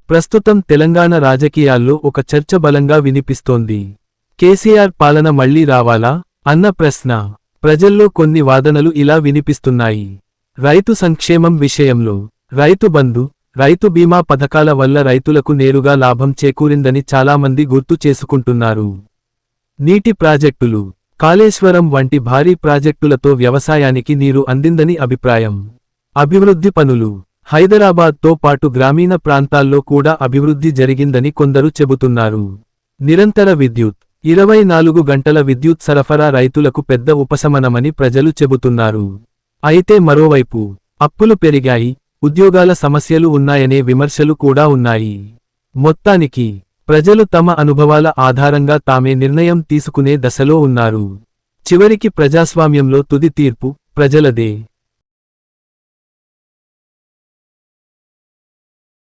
ప్రస్తుతం తెలంగాణ రాజకీయాల్లో ఒక చర్చ బలంగా వినిపిస్తోంది. కేసీఆర్ పాలన మళ్లీ రావాలా అన్న ప్రశ్న. ప్రజల్లో కొన్ని వాదనలు ఇలా వినిపిస్తున్నాయి. రైతు సంక్షేమం విషయంలో రైతు బంధు, రైతు బీమా పథకాల వల్ల రైతులకు నేరుగా లాభం చేకూరిందని చాలామంది గుర్తు చేసుకుంటున్నారు. నీటి ప్రాజెక్టులు, కాళేశ్వరం వంటి భారీ ప్రాజెక్టులతో వ్యవసాయానికి నీరు అందిందని అభిప్రాయం. అభివృద్ధి పనులు, హైదరాబాద్తో పాటు గ్రామీణ ప్రాంతాల్లో కూడా అభివృద్ధి జరిగిందని కొందరు చెబుతున్నారు. నిరంతర విద్యుత్, 24 గంటల విద్యుత్ సరఫరా రైతులకు పెద్ద ఉపశమనమని ప్రజలు చెబుతున్నారు. అయితే మరోవైపు అప్పులు పెరిగాయి, ఉద్యోగాల సమస్యలు ఉన్నాయనే విమర్శలు కూడా ఉన్నాయి. మొత్తానికి ప్రజలు తమ అనుభవాల ఆధారంగా తామే నిర్ణయం తీసుకునే దశలో ఉన్నారు. చివరికి ప్రజాస్వామ్యంలో తుది తీర్పు ప్రజలదే.